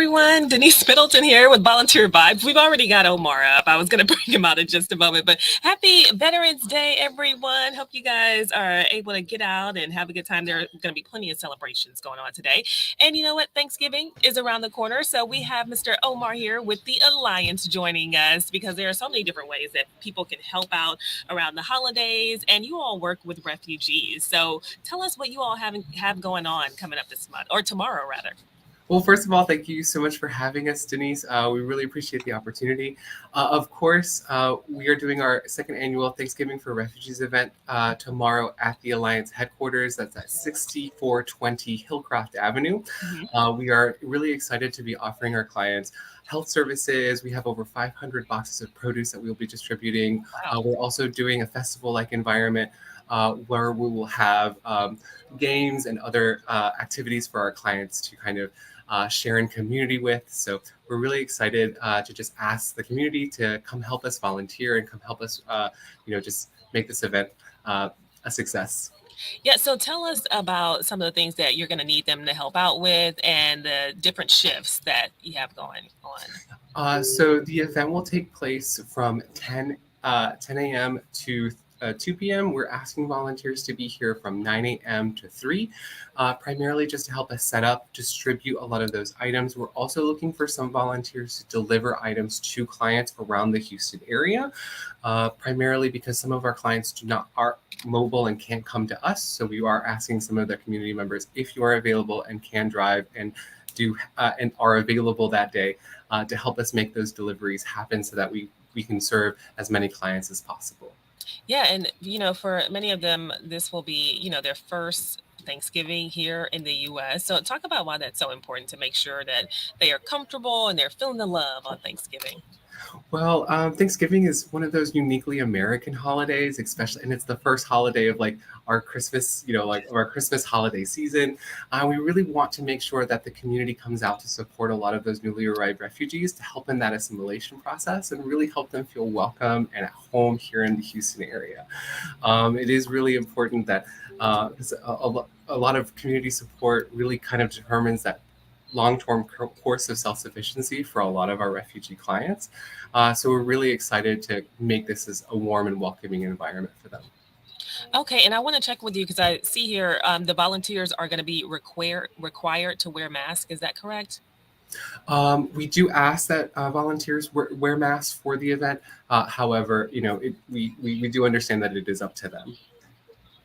everyone. Denise Middleton here with Volunteer Vibes. We've already got Omar up. I was going to bring him out in just a moment, but happy Veterans Day, everyone. Hope you guys are able to get out and have a good time. There are going to be plenty of celebrations going on today. And you know what? Thanksgiving is around the corner. So we have Mr. Omar here with the Alliance joining us because there are so many different ways that people can help out around the holidays. And you all work with refugees. So tell us what you all have going on coming up this month or tomorrow, rather. Well, first of all, thank you so much for having us, Denise. We really appreciate the opportunity. Of course, we are doing our second annual Thanksgiving for Refugees event tomorrow at the Alliance headquarters. That's at 6420 Hillcroft Avenue. We are really excited to be offering our clients health services. We have over 500 boxes of produce that we'll be distributing. Wow. We're also doing a festival-like environment where we will have games and other activities for our clients to kind of share in community with. So we're really excited to just ask the community to come help us volunteer and come help us, just make this event a success. Yeah, so tell us about some of the things that you're going to need them to help out with and the different shifts that you have going on. So the event will take place from 10 a.m. to 2 p.m. We're asking volunteers to be here from 9 a.m. to 3, primarily just to help us set up, distribute a lot of those items. We're also looking for some volunteers to deliver items to clients around the Houston area, primarily because some of our clients are mobile and can't come to us. So we are asking some of the community members if you are available and can drive and and are available that day to help us make those deliveries happen so that we can serve as many clients as possible. Yeah, and for many of them, this will be, their first Thanksgiving here in the US. So talk about why that's so important to make sure that they are comfortable and they're feeling the love on Thanksgiving. Well, Thanksgiving is one of those uniquely American holidays, especially, and it's the first holiday of like our Christmas, like our Christmas holiday season. We really want to make sure that the community comes out to support a lot of those newly arrived refugees to help in that assimilation process and really help them feel welcome and at home here in the Houston area. It is really important that a lot of community support really kind of determines that long-term course of self-sufficiency for a lot of our refugee clients. So we're really excited to make this as a warm and welcoming environment for them. Okay, and I want to check with you because I see here the volunteers are going to be required to wear masks. Is that correct? We do ask that volunteers wear masks for the event. However, we do understand that it is up to them.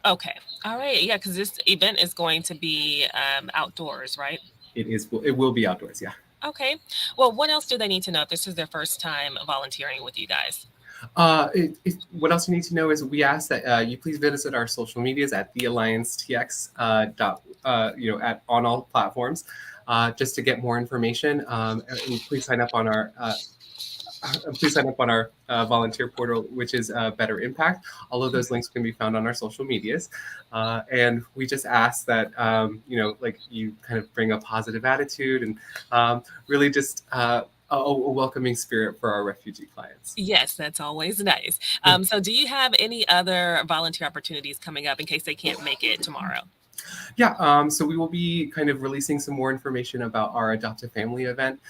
Okay, all right, yeah, because this event is going to be outdoors, right? It will be outdoors, yeah. Okay. Well, what else do they need to know if this is their first time volunteering with you guys? What else you need to know is we ask that you please visit our social medias at the Alliance TX on all platforms just to get more information. And please sign up on our volunteer portal, which is Better Impact. All of those links can be found on our social medias. And we just ask that, you kind of bring a positive attitude and really just a welcoming spirit for our refugee clients. Yes, that's always nice. So do you have any other volunteer opportunities coming up in case they can't make it tomorrow? Yeah, so we will be kind of releasing some more information about our Adopt a Family event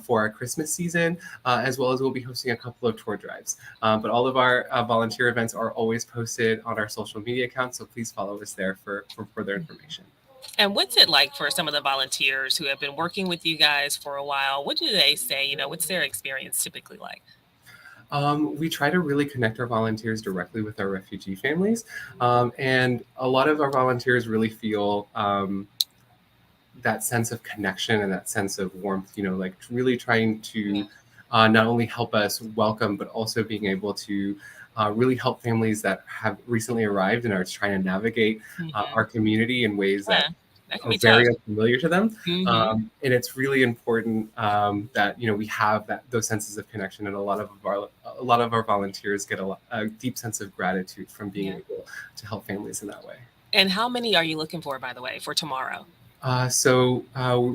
for our Christmas season, as well as we'll be hosting a couple of tour drives. But all of our volunteer events are always posted on our social media accounts, so please follow us there for further information. And what's it like for some of the volunteers who have been working with you guys for a while? What do they say? What's their experience typically like? We try to really connect our volunteers directly with our refugee families. And a lot of our volunteers really feel that sense of connection and that sense of warmth, like really trying to not only help us welcome, but also being able to really help families that have recently arrived and are trying to navigate our community in ways that are very unfamiliar to them. And it's really important that we have those senses of connection, and a lot of our volunteers get a deep sense of gratitude from being able to help families in that way. And how many are you looking for, by the way, for tomorrow? So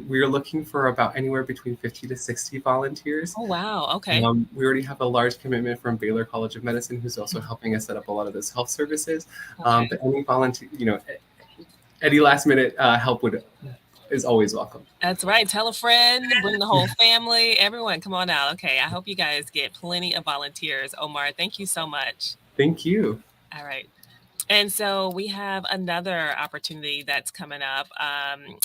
we're looking for about anywhere between 50 to 60 volunteers. Oh, wow. Okay. We already have a large commitment from Baylor College of Medicine, who's also helping us set up a lot of those health services. Okay. But any volunteer, any last minute help would is always welcome. That's right. Tell a friend, bring the whole family, everyone, come on out. Okay, I hope you guys get plenty of volunteers. Omar, thank you so much. Thank you. All right. And so we have another opportunity that's coming up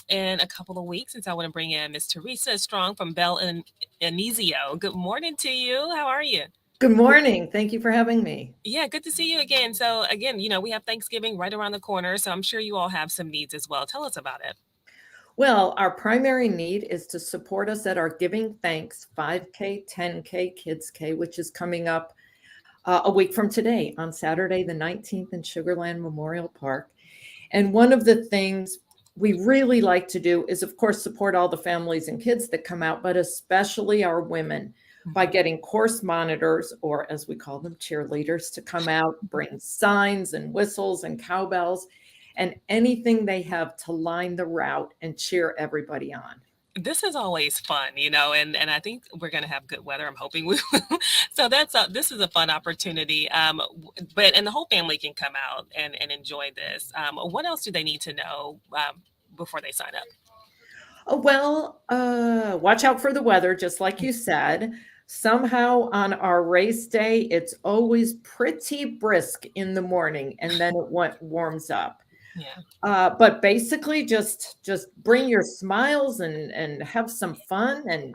in a couple of weeks. And so I want to bring in Miss Teresa Strong from Bell and Anisio. Good morning to you. How are you? Good morning. Thank you for having me. Yeah, good to see you again. So again, we have Thanksgiving right around the corner. So I'm sure you all have some needs as well. Tell us about it. Well, our primary need is to support us at our Giving Thanks 5K, 10K, Kids K, which is coming up a week from today on Saturday, the 19th in Sugar Land Memorial Park. And one of the things we really like to do is, of course, support all the families and kids that come out, but especially our women by getting course monitors, or as we call them, cheerleaders, to come out, bring signs and whistles and cowbells and anything they have to line the route and cheer everybody on. This is always fun, and I think we're going to have good weather. I'm hoping we will. So this is a fun opportunity. And the whole family can come out and enjoy this. What else do they need to know before they sign up? Well, watch out for the weather, just like you said. Somehow on our race day, it's always pretty brisk in the morning, and then it warms up. Yeah. But basically just bring your smiles and have some fun and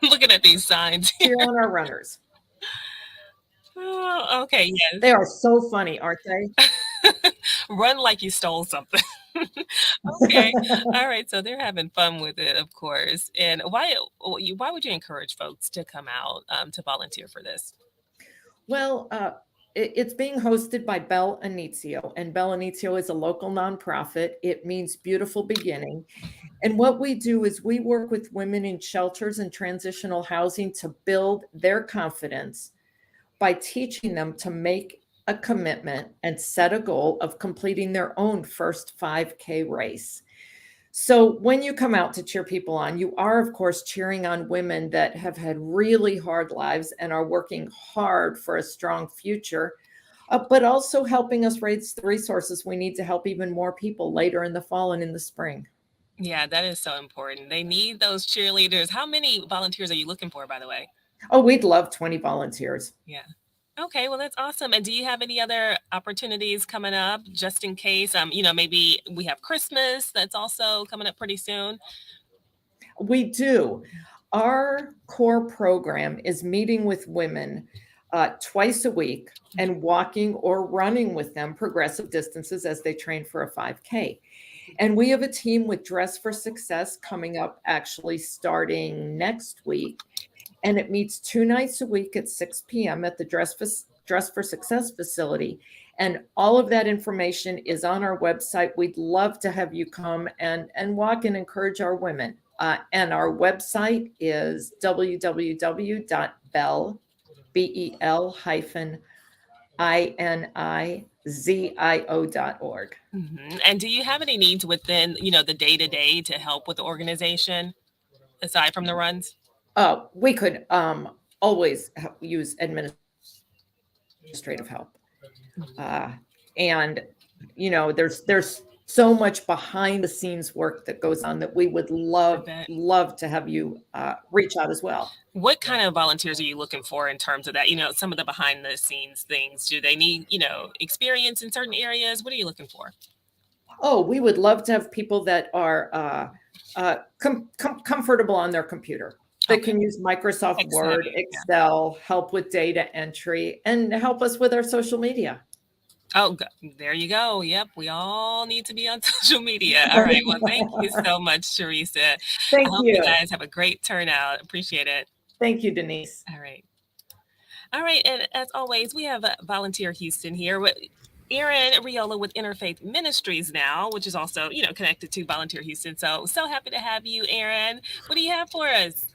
looking at these signs cheer on our runners. Oh, okay. Yes. They are so funny, aren't they? Run like you stole something. Okay. All right. So they're having fun with it, of course. And why would you encourage folks to come out to volunteer for this? Well, it's being hosted by Bell Inizio, and Bell Inizio is a local nonprofit. It means beautiful beginning. And what we do is we work with women in shelters and transitional housing to build their confidence by teaching them to make a commitment and set a goal of completing their own first 5K race. So when you come out to cheer people on, you are, of course, cheering on women that have had really hard lives and are working hard for a strong future, but also helping us raise the resources we need to help even more people later in the fall and in the spring. Yeah, that is so important. They need those cheerleaders. How many volunteers are you looking for, by the way? Oh, we'd love 20 volunteers. Yeah. Okay, well, that's awesome. And do you have any other opportunities coming up just in case? Maybe we have Christmas that's also coming up pretty soon. We do. Our core program is meeting with women twice a week and walking or running with them progressive distances as they train for a 5K. And we have a team with Dress for Success coming up actually starting next week. And it meets 2 nights a week at 6 p.m. at the Dress for Success facility. And all of that information is on our website. We'd love to have you come and walk and encourage our women. And our website is www.bel-inizio.org. Mm-hmm. And do you have any needs within, the day-to-day to help with the organization aside from the runs? We could always use administrative help. And, there's so much behind the scenes work that goes on that we would love to have you reach out as well. What kind of volunteers are you looking for in terms of that? Some of the behind the scenes things. Do they need, experience in certain areas? What are you looking for? Oh, we would love to have people that are comfortable on their computer. They can use Microsoft Word, Excel, help with data entry, and help us with our social media. Oh, there you go. Yep. We all need to be on social media. All right. Well, thank you so much, Teresa. Thank you. You guys have a great turnout. Appreciate it. Thank you, Denise. All right. All right. And as always, we have Volunteer Houston here with Erin Riola with Interfaith Ministries now, which is also, connected to Volunteer Houston. So happy to have you, Erin. What do you have for us?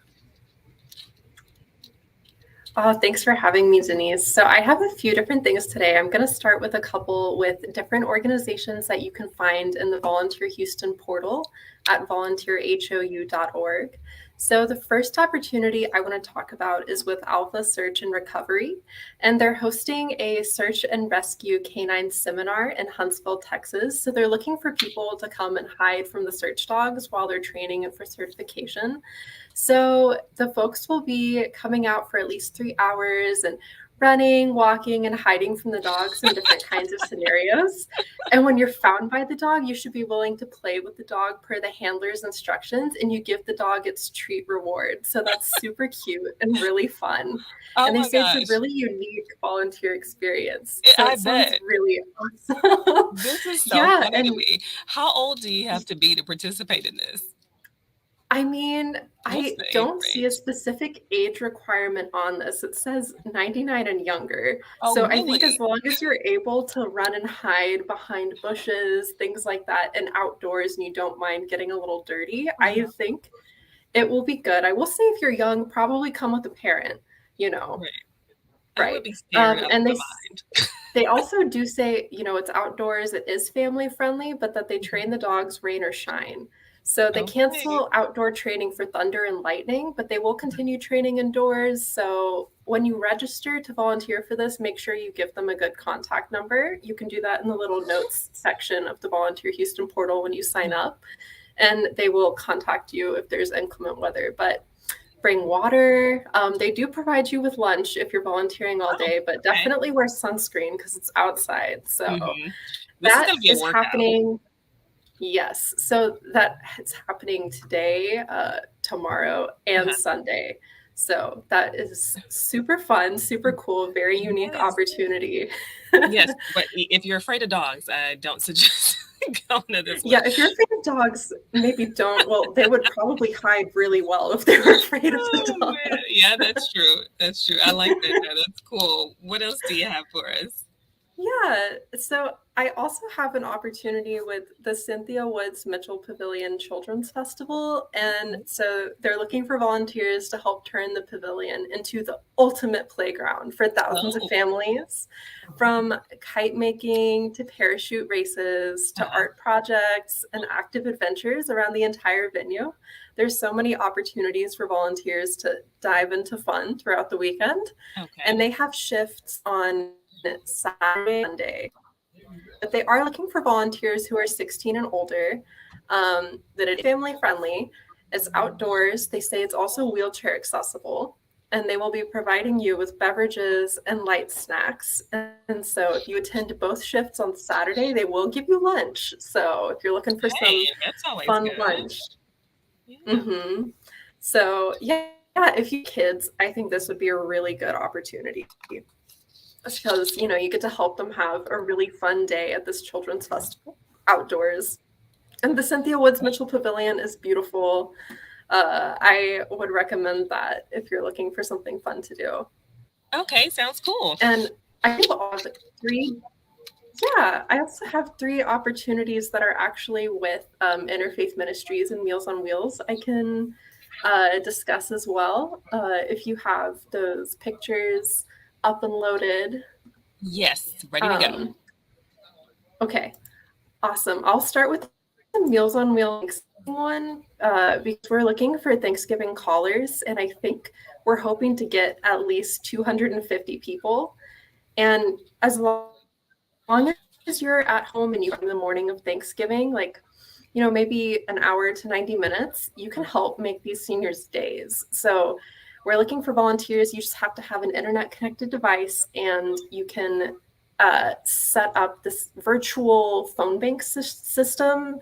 Oh, thanks for having me, Denise. So I have a few different things today. I'm going to start with a couple with different organizations that you can find in the Volunteer Houston portal at volunteerhou.org. So the first opportunity I want to talk about is with Alpha Search and Recovery, and they're hosting a search and rescue canine seminar in Huntsville, Texas. So they're looking for people to come and hide from the search dogs while they're training and for certification. So the folks will be coming out for at least 3 hours and running, walking, and hiding from the dogs in different kinds of scenarios. And when you're found by the dog, you should be willing to play with the dog per the handler's instructions, and you give the dog its treat reward. So that's super cute and really fun. Oh And they my say gosh. it's a really unique volunteer experience. I- So I it sounds bet. really awesome. This is so Yeah, funny to and me. How old do you have to be to participate in this? I mean, What's I the age don't see a range? specific age requirement on this. It says 99 and younger. Oh, So I think really? as long as you're able to run and hide behind bushes, things like that, and outdoors, and you don't mind getting a little dirty, I think it will be good. I will say if you're young, probably come with a parent, you know. Right. I would Right. be scared out of And my they mind. they also do say, you know, it's outdoors, it is family friendly, but that they train the dogs rain or shine. So they Okay. cancel outdoor training for thunder and lightning, but they will continue training indoors. So when you register to volunteer for this, make sure you give them a good contact number. You can do that in the little notes section of the Volunteer Houston portal when you sign up, and they will contact you if there's inclement weather. But bring water. They do provide you with lunch if you're volunteering all day, but okay. definitely wear sunscreen because it's outside. So Mhm. This is that gonna be a is workout. happening. Yes. So that is happening today, tomorrow, and Uh-huh. Sunday. So that is super fun, super cool, very unique Yes. opportunity. Yes, but if you're afraid of dogs, I don't suggest going to this one. Yeah, if you're afraid of dogs, maybe don't. Well, they would probably hide really well if they were afraid of the Oh, man. dogs. Yeah, that's true. That's true. I like that. That's cool. What else do you have for us? Yeah, so I also have an opportunity with the Cynthia Woods Mitchell Pavilion Children's Festival. And so they're looking for volunteers to help turn the pavilion into the ultimate playground for thousands Oh. of families, from kite making to parachute races to art projects and active adventures around the entire venue. There's so many opportunities for volunteers to dive into fun throughout the weekend. Okay. And they have shifts on Saturday, Sunday. But they are looking for volunteers who are 16 and older, that it's family friendly, it's outdoors. They say it's also wheelchair accessible, and they will be providing you with beverages and light snacks. And so if you attend both shifts on Saturday, they will give you lunch. So if you're looking for Hey, some that's always fun good. lunch. Yeah. So yeah, if you kids, I think this would be a really good opportunity because you get to help them have a really fun day at this children's festival outdoors. And the Cynthia Woods Mitchell Pavilion is beautiful. I would recommend that if you're looking for something fun to do. Okay, sounds cool. And I think also I also have 3 opportunities that are actually with Interfaith Ministries and Meals on Wheels I can discuss as well, if you have those pictures up and loaded. Yes, ready to go. Okay, awesome. I'll start with the Meals on Wheels one because we're looking for Thanksgiving callers, and I think we're hoping to get at least 250 people. And as long as you're at home and you have in the morning of Thanksgiving, maybe an hour to 90 minutes, you can help make these seniors' days. So we're looking for volunteers. You just have to have an internet connected device, and you can set up this virtual phone bank system.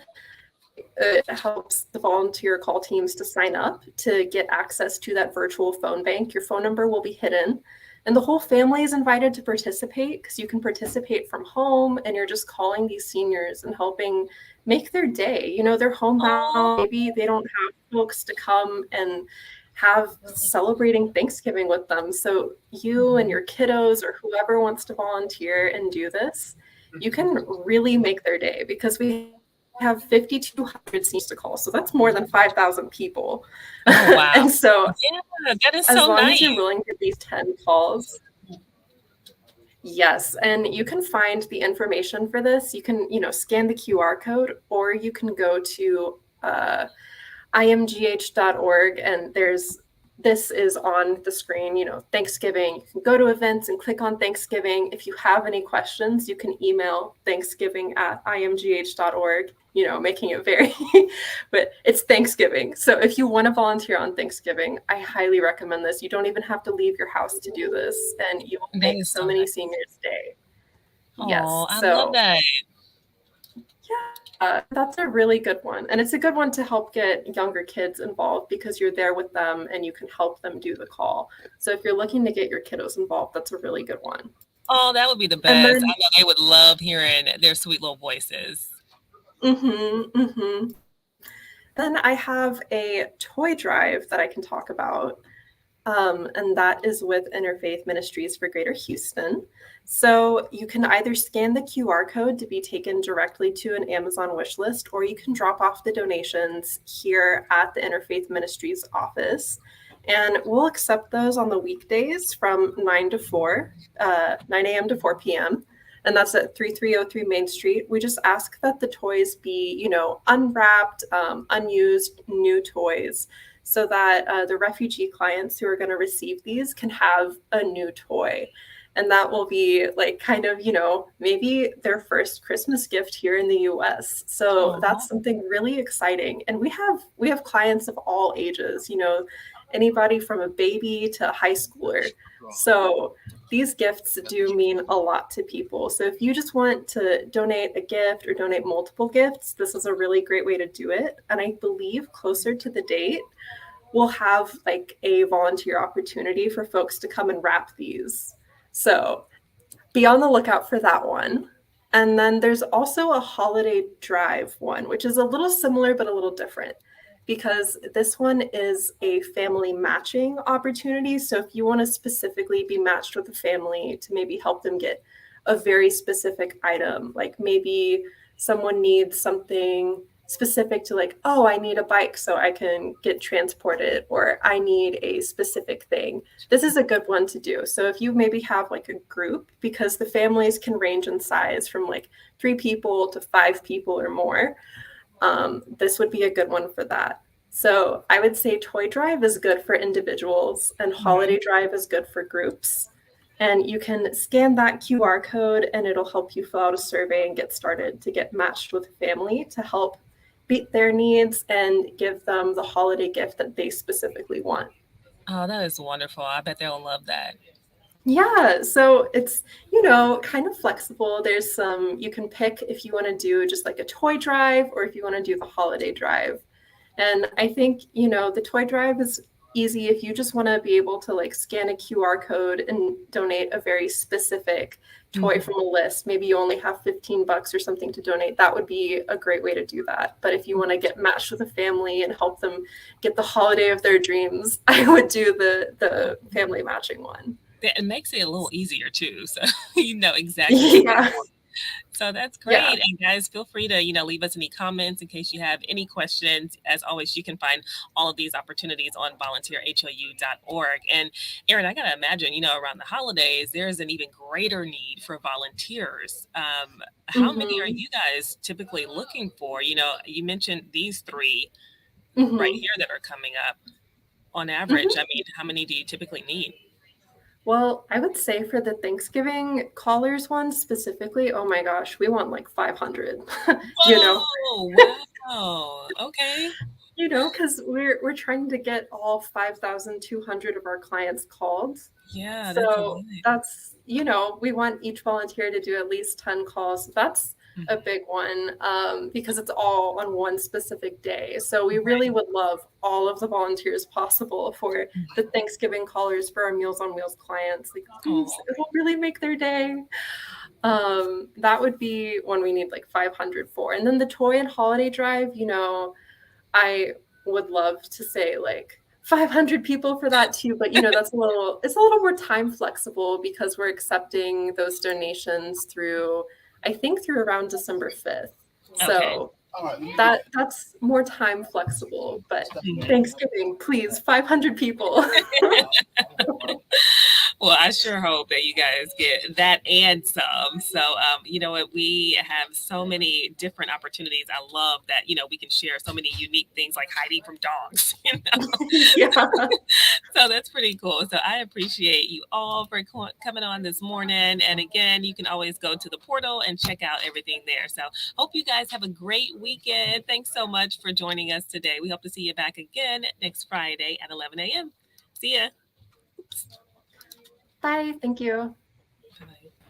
It helps the volunteer call teams to sign up to get access to that virtual phone bank. Your phone number will be hidden, and the whole family is invited to participate because you can participate from home, and you're just calling these seniors and helping make their day. They're homebound. Maybe they don't have folks to come and have celebrating Thanksgiving with them. So you and your kiddos or whoever wants to volunteer and do this, you can really make their day because we have 5,200 seniors to call. So that's more than 5,000 people. Oh, wow. And so yeah, that is as so long nice. as you're willing to do these 10 calls. Yes, and you can find the information for this. You can, scan the QR code, or you can go to imgh.org, and this is on the screen, Thanksgiving. You can go to events and click on Thanksgiving. If you have any questions, you can email thanksgiving@imgh.org, making it very, but it's Thanksgiving. So if you want to volunteer on Thanksgiving, I highly recommend this. You don't even have to leave your house to do this, and you will make so many nice. seniors' day. Oh, Yes. I So love that. yeah, that's a really good one. And it's a good one to help get younger kids involved because you're there with them and you can help them do the call. So if you're looking to get your kiddos involved, that's a really good one. Oh, that would be the And best. then, I know they would love hearing their sweet little voices. Then I have a toy drive that I can talk about. And that is with Interfaith Ministries for Greater Houston. So you can either scan the QR code to be taken directly to an Amazon wish list, or you can drop off the donations here at the Interfaith Ministries office. And we'll accept those on the weekdays from 9 a.m. to 4 p.m. And that's at 3303 Main Street. We just ask that the toys be, unwrapped, unused, new toys, so that the refugee clients who are going to receive these can have a new toy. And that will be like kind of, maybe their first Christmas gift here in the US. So that's something really exciting. And we have clients of all ages, anybody from a baby to a high schooler. So these gifts do mean a lot to people. So if you just want to donate a gift or donate multiple gifts, this is a really great way to do it. And I believe closer to the date, we'll have like a volunteer opportunity for folks to come and wrap these. So be on the lookout for that one. And then there's also a holiday drive one, which is a little similar, but a little different, because this one is a family matching opportunity. So if you want to specifically be matched with a family to maybe help them get a very specific item, like maybe someone needs something specific to like, oh, I need a bike so I can get transported, or I need a specific thing. This is a good one to do. So if you maybe have like a group, because the families can range in size from like 3 people to 5 people or more, this would be a good one for that. So I would say toy drive is good for individuals and holiday drive is good for groups. And you can scan that QR code and it'll help you fill out a survey and get started to get matched with a family to help meet their needs and give them the holiday gift that they specifically want. Oh, that is wonderful. I bet they'll love that. Yeah, so it's, kind of flexible. There's some, you can pick if you want to do just like a toy drive or if you want to do the holiday drive. And I think, the toy drive is easy if you just want to be able to like scan a QR code and donate a very specific toy from a list. Maybe you only have $15 or something to donate. That would be a great way to do that. But if you want to get matched with a family and help them get the holiday of their dreams, I would do the family matching one. It makes it a little easier too. So you know exactly. Yeah. So that's great. Yeah. And guys, feel free to, leave us any comments in case you have any questions. As always, you can find all of these opportunities on volunteerhou.org. And Erin, I got to imagine, around the holidays, there's an even greater need for volunteers. How many are you guys typically looking for? You mentioned these 3 right here that are coming up on average. I mean, how many do you typically need? Well, I would say for the Thanksgiving callers one specifically, oh my gosh, we want like 500, Wow. Okay. Because we're trying to get all 5,200 of our clients called. Yeah. So that's, we want each volunteer to do at least 10 calls. That's a big one because it's all on one specific day. So we really would love all of the volunteers possible for the Thanksgiving callers for our Meals on Wheels clients. Like, please, it will really make their day. That would be one we need like 500 for. And then the toy and holiday drive, I would love to say like 500 people for that too, but it's a little more time flexible because we're accepting those donations through around December 5th. So that's more time flexible, but Thanksgiving, please, 500 people. Well, I sure hope that you guys get that and some. So, you know what? We have so many different opportunities. I love that, you know, we can share so many unique things like hiding from dogs, you know? Yeah. So that's pretty cool. So I appreciate you all for coming on this morning. And again, you can always go to the portal and check out everything there. So hope you guys have a great weekend. Thanks so much for joining us today. We hope to see you back again next Friday at 11 a.m. See ya. Bye. Thank you.